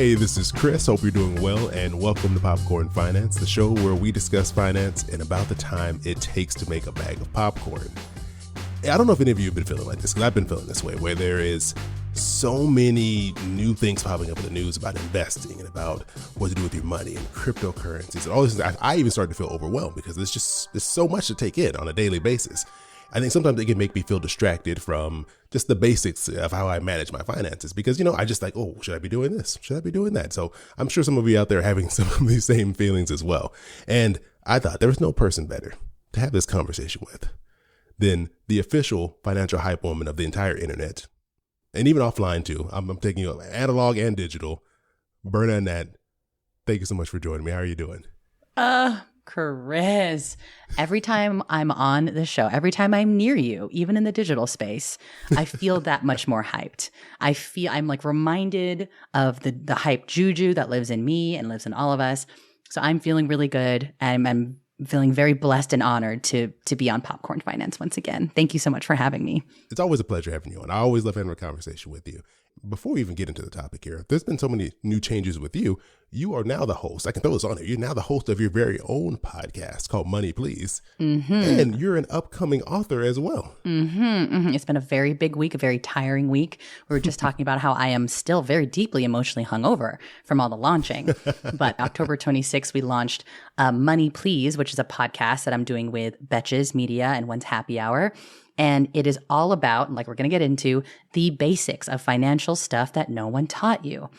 Hey, this is Chris. Hope you're doing well, and welcome to Popcorn Finance, the show where we discuss finance and about the time it takes to make a bag of popcorn. I don't know if any of you have been feeling like this, because I've been feeling this way, where there is so many new things popping up in the news about investing and about what to do with your money and cryptocurrencies and all this. I even started to feel overwhelmed because there's so much to take in on a daily basis. I think sometimes it can make me feel distracted from just the basics of how I manage my finances because, I just like, oh, should I be doing this? Should I be doing that? So I'm sure some of you out there are having some of these same feelings as well. And I thought there was no person better to have this conversation with than the official financial hype woman of the entire internet. And even offline too. I'm taking you analog and digital. Berna Anat, thank you so much for joining me. How are you doing? Chris, every time I'm on the show, every time I'm near you, even in the digital space, I feel that much more hyped. I'm like reminded of the hype juju that lives in me and lives in all of us. So I'm feeling really good. I'm feeling very blessed and honored to be on Popcorn Finance once again. Thank you so much for having me. It's always a pleasure having you on. I always love having a conversation with you. Before we even get into the topic here, there's been so many new changes with you. You are now the host. I can throw this on here. You're now the host of your very own podcast called Money Please. Mm-hmm. And you're an upcoming author as well. Mm-hmm, mm-hmm. It's been a very big week, a very tiring week. We were just talking about how I am still very deeply emotionally hungover from all the launching. But October 26th, we launched Money Please, which is a podcast that I'm doing with Betches Media and When's Happy Hour. And it is all about, like we're going to get into, the basics of financial stuff that no one taught you.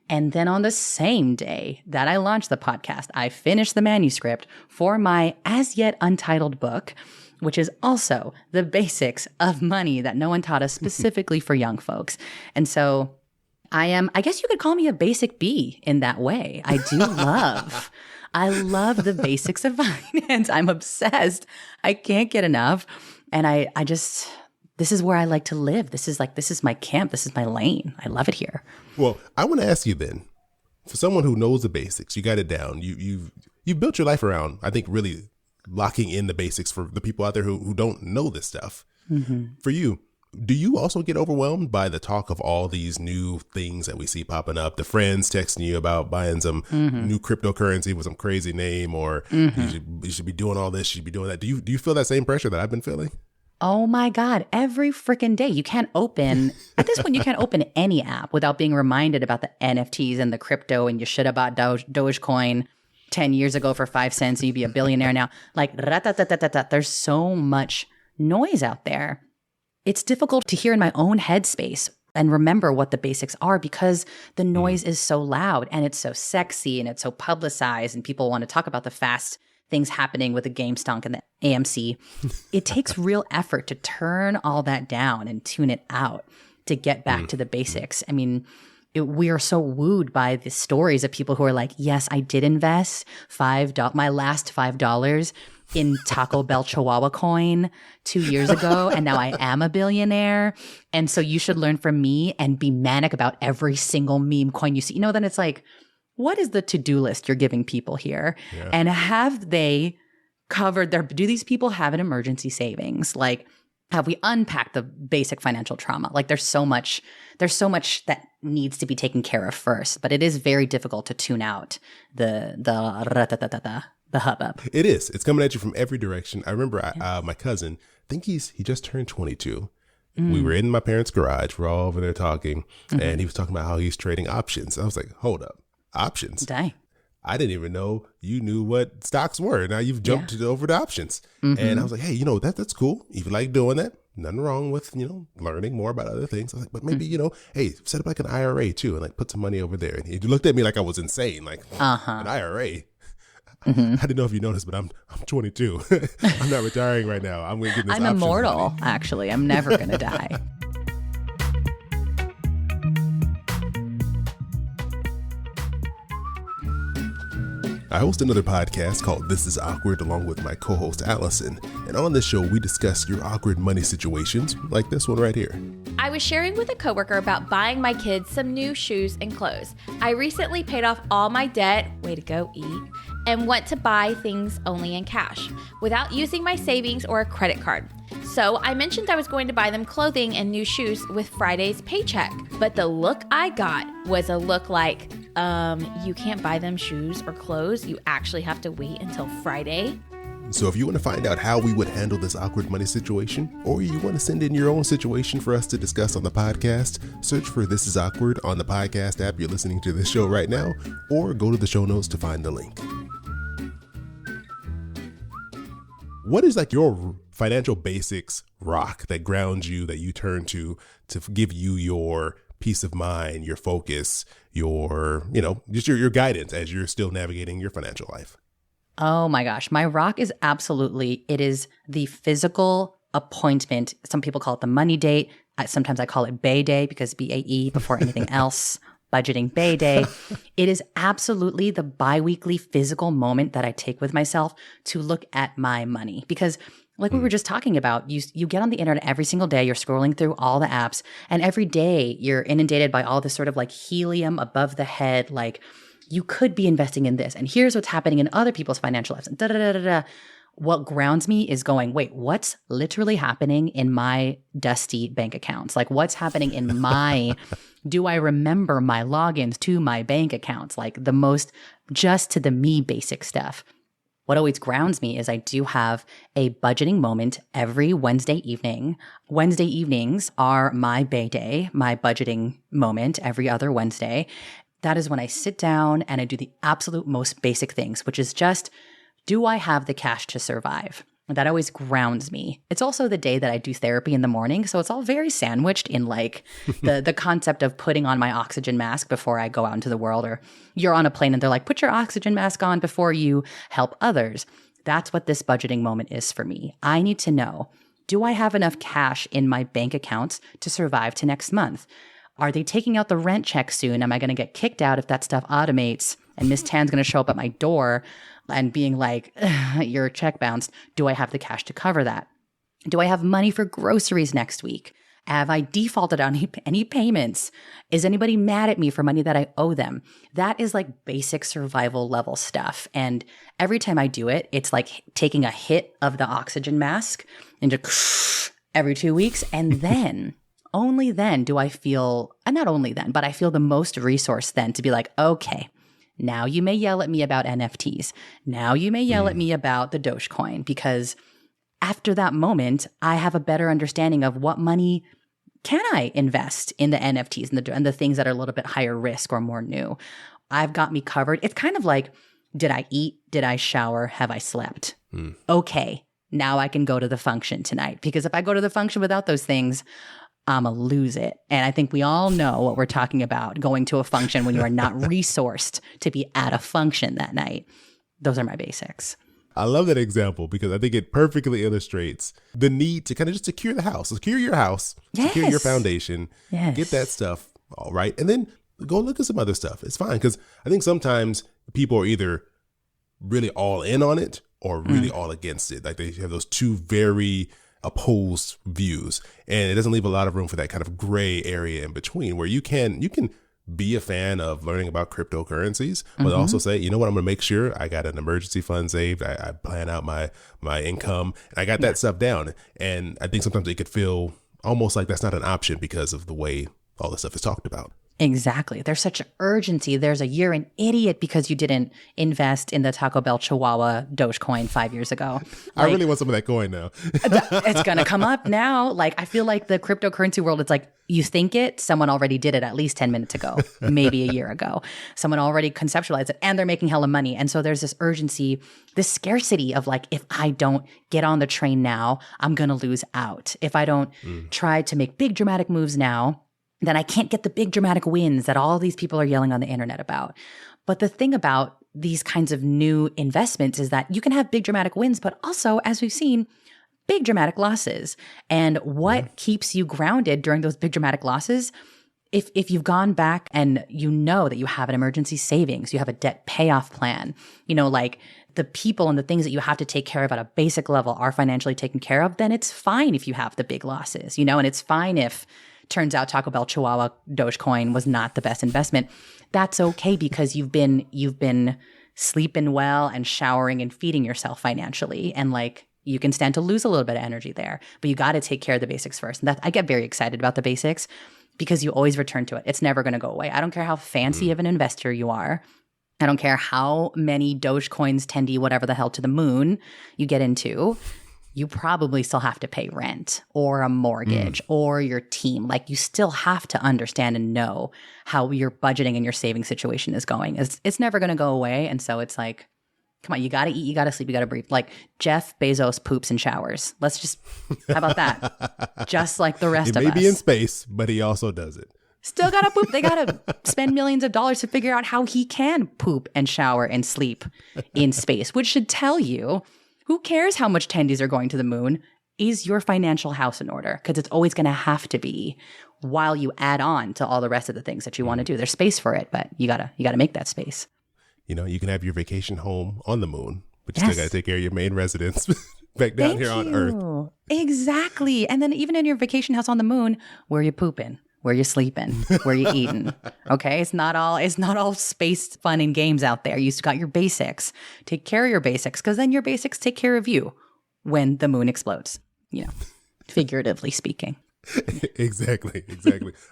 And then on the same day that I launched the podcast, I finished the manuscript for my as yet untitled book, which is also the basics of money that no one taught us specifically for young folks. And so I guess you could call me a basic bee in that way. I love the basics of finance. I'm obsessed. I can't get enough. And I just, this is where I like to live. This is my camp. This is my lane. I love it here. Well, I want to ask you then, for someone who knows the basics, you got it down. You've built your life around, I think, really locking in the basics for the people out there who don't know this stuff. Mm-hmm. For you, do you also get overwhelmed by the talk of all these new things that we see popping up? The friends texting you about buying some new cryptocurrency with some crazy name, or you should be doing all this, you should be doing that. Do you feel that same pressure that I've been feeling? Oh my God, every freaking day. At this point, you can't open any app without being reminded about the NFTs and the crypto, and you should have bought Dogecoin 10 years ago for 5 cents and you'd be a billionaire now. Like, there's so much noise out there. It's difficult to hear in my own headspace and remember what the basics are because the noise is so loud and it's so sexy and it's so publicized and people want to talk about the fast things happening with the GameStonk and the AMC. It takes real effort to turn all that down and tune it out to get back to the basics. I mean, we are so wooed by the stories of people who are like, yes, I did invest my last $5 in Taco Bell Chihuahua coin 2 years ago, and now I am a billionaire. And so you should learn from me and be manic about every single meme coin you see. Then it's like, what is the to-do list you're giving people here? Yeah. And have they covered do these people have an emergency savings? Like, have we unpacked the basic financial trauma? Like there's so much that needs to be taken care of first, but it is very difficult to tune out the hubbub. It is. It's coming at you from every direction. I remember my cousin, I think he just turned 22. We were in my parents' garage. We're all over there talking, and he was talking about how he's trading options. I was like, hold up. Options? Dang. I didn't even know you knew what stocks were. Now you've jumped over to options. And I was like, hey, that's cool. If you like doing that, nothing wrong with, learning more about other things. I was like, but maybe, hey, set up like an IRA too and like put some money over there. And he looked at me like I was insane. Like, an IRA? I didn't know if you noticed, but I'm 22. I'm not retiring right now. I'm going to get this. I'm immortal, actually. I'm never going to die. I host another podcast called This is Awkward along with my co-host Allison. And on this show, we discuss your awkward money situations like this one right here. I was sharing with a coworker about buying my kids some new shoes and clothes. I recently paid off all my debt, way to go, E, and want to buy things only in cash without using my savings or a credit card. So I mentioned I was going to buy them clothing and new shoes with Friday's paycheck. But the look I got was a look like, you can't buy them shoes or clothes. You actually have to wait until Friday. So if you want to find out how we would handle this awkward money situation, or you want to send in your own situation for us to discuss on the podcast, search for This Is Awkward on the podcast app you're listening to this show right now, or go to the show notes to find the link. What is like your financial basics rock that grounds you, that you turn to give you your peace of mind, your focus, your, just your guidance as you're still navigating your financial life? Oh my gosh. My rock is it is the physical appointment. Some people call it the money date. Sometimes I call it Bay Day because BAE before anything else. Budgeting Bay Day. It is absolutely the biweekly physical moment that I take with myself to look at my money. Because like we were just talking about, you get on the internet every single day, you're scrolling through all the apps, and every day you're inundated by all this sort of like helium above the head, like you could be investing in this, and here's what's happening in other people's financial lives. And What grounds me is going, wait, what's literally happening in my dusty bank accounts? Like what's happening in my, do I remember my logins to my bank accounts? Like the most just to the me basic stuff. What always grounds me is I do have a budgeting moment every Wednesday evening. Wednesday evenings are my Bay Day, my budgeting moment every other Wednesday. That is when I sit down and I do the absolute most basic things, which is just, do I have the cash to survive? That always grounds me. It's also the day that I do therapy in the morning. So it's all very sandwiched in like the concept of putting on my oxygen mask before I go out into the world. Or you're on a plane and they're like, put your oxygen mask on before you help others. That's what this budgeting moment is for me. I need to know, do I have enough cash in my bank accounts to survive to next month? Are they taking out the rent check soon? Am I going to get kicked out if that stuff automates and Miss Tan's going to show up at my door and being like, your check bounced? Do I have the cash to cover that? Do I have money for groceries next week? Have I defaulted on any payments? Is anybody mad at me for money that I owe them? That is like basic survival level stuff. And every time I do it, it's like taking a hit of the oxygen mask and just every 2 weeks. And then only then do I feel, and not only then, but I feel the most resourced then to be like, okay, now you may yell at me about NFTs. Now you may yell at me about the Dogecoin, because after that moment, I have a better understanding of what money can I invest in the NFTs and the things that are a little bit higher risk or more new. I've got me covered. It's kind of like, did I eat? Did I shower? Have I slept? Okay, now I can go to the function tonight. Because if I go to the function without those things, I'ma lose it. And I think we all know what we're talking about, going to a function when you are not resourced to be at a function that night. Those are my basics. I love that example because I think it perfectly illustrates the need to kind of just secure the house, secure your house, secure your foundation, get that stuff all right, and then go look at some other stuff. It's fine, because I think sometimes people are either really all in on it or really all against it. Like they have those two very opposed views, and it doesn't leave a lot of room for that kind of gray area in between where you can be a fan of learning about cryptocurrencies, but also say, you know what, I'm going to make sure I got an emergency fund saved. I plan out my income, and I got that stuff down. And I think sometimes it could feel almost like that's not an option because of the way all this stuff is talked about. Exactly. There's such urgency. There's a you're an idiot because you didn't invest in the Taco Bell Chihuahua Dogecoin 5 years ago. I really want some of that coin now. It's going to come up now. Like, I feel like the cryptocurrency world, it's like, you think it, someone already did it at least 10 minutes ago, maybe a year ago. Someone already conceptualized it and they're making hella money. And so there's this urgency, this scarcity of like, if I don't get on the train now, I'm going to lose out. If I don't try to make big dramatic moves now, then I can't get the big dramatic wins that all these people are yelling on the internet about. But the thing about these kinds of new investments is that you can have big dramatic wins, but also, as we've seen, big dramatic losses. And what keeps you grounded during those big dramatic losses? If you've gone back and you know that you have an emergency savings, you have a debt payoff plan, you know, like the people and the things that you have to take care of at a basic level are financially taken care of, then it's fine if you have the big losses, you know, and it's fine if turns out Taco Bell Chihuahua Dogecoin was not the best investment. That's okay because you've been sleeping well and showering and feeding yourself financially, and like you can stand to lose a little bit of energy there. But you got to take care of the basics first. And that I get very excited about the basics. because you always return to it. It's never going to go away. I don't care how fancy of an investor you are. I don't care how many Dogecoins, Tendy, whatever the hell to the moon you get into. You probably still have to pay rent or a mortgage or your team. Like, you still have to understand and know how your budgeting and your saving situation is going. It's never going to go away. And so it's like, come on, you got to eat, you got to sleep, you got to breathe. Like Jeff Bezos poops and showers. Let's just, how about that? Just like the rest of us. He may be in space, but he also does it. Still got to poop. They got to spend millions of dollars to figure out how he can poop and shower and sleep in space, which should tell you, who cares how much tendies are going to the moon? Is your financial house in order? Because it's always going to have to be while you add on to all the rest of the things that you want to do. There's space for it, but you gotta make that space. You know, you can have your vacation home on the moon, but you still got to take care of your main residence back down here on Earth. Exactly. And then even in your vacation house on the moon, where you pooping? Where you sleeping, where you eating. Okay, it's not all space fun and games out there. You got your basics. Take care of your basics, because then your basics take care of you when the moon explodes. You know, figuratively speaking. Exactly.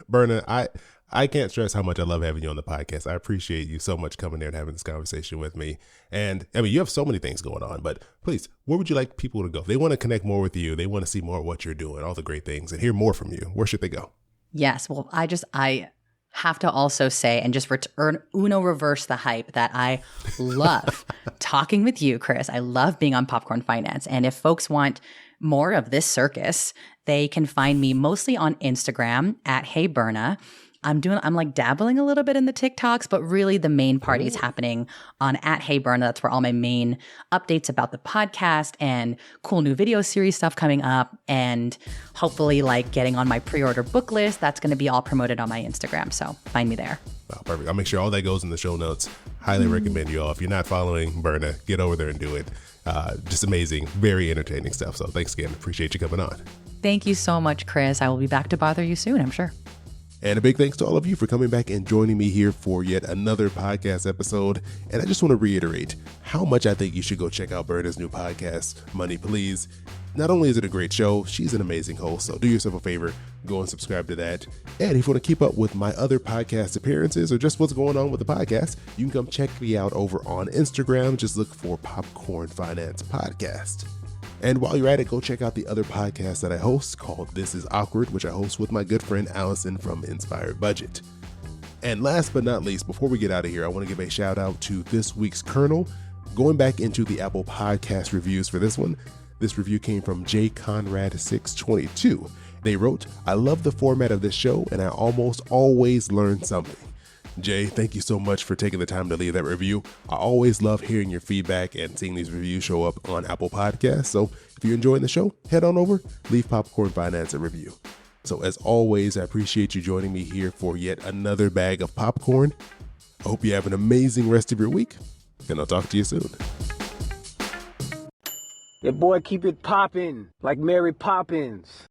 Berna, I can't stress how much I love having you on the podcast. I appreciate you so much coming there and having this conversation with me. And I mean, you have so many things going on, but please, where would you like people to go? If they want to connect more with you, they want to see more of what you're doing, all the great things, and hear more from you, where should they go? Yes. Well, I have to also say, and just reverse the hype, that I love talking with you, Chris. I love being on Popcorn Finance. And if folks want more of this circus, they can find me mostly on Instagram at Hey Berna. I'm like dabbling a little bit in the TikToks, but really the main party is happening on at Hey Berna. That's where all my main updates about the podcast and cool new video series stuff coming up, and hopefully like getting on my pre-order book list. That's going to be all promoted on my Instagram. So find me there. Oh, perfect. I'll make sure all that goes in the show notes. Highly recommend you all. If you're not following Berna, get over there and do it. Just amazing, very entertaining stuff. So thanks again. Appreciate you coming on. Thank you so much, Chris. I will be back to bother you soon, I'm sure. And a big thanks to all of you for coming back and joining me here for yet another podcast episode. And I just want to reiterate how much I think you should go check out Berna's new podcast, Money Please. Not only is it a great show, she's an amazing host, so do yourself a favor, go and subscribe to that. And if you want to keep up with my other podcast appearances or just what's going on with the podcast, you can come check me out over on Instagram. Just look for Popcorn Finance Podcast. And while you're at it, go check out the other podcast that I host called This Is Awkward, which I host with my good friend Allison from Inspired Budget. And last but not least, before we get out of here, I want to give a shout out to this week's Kernel. Going back into the Apple Podcast reviews for this one, this review came from J Conrad 622. They wrote, "I love the format of this show and I almost always learn something." Jay, thank you so much for taking the time to leave that review. I always love hearing your feedback and seeing these reviews show up on Apple Podcasts. So if you're enjoying the show, head on over, leave Popcorn Finance a review. So as always, I appreciate you joining me here for yet another bag of popcorn. I hope you have an amazing rest of your week, and I'll talk to you soon. Your boy keep it poppin' like Mary Poppins.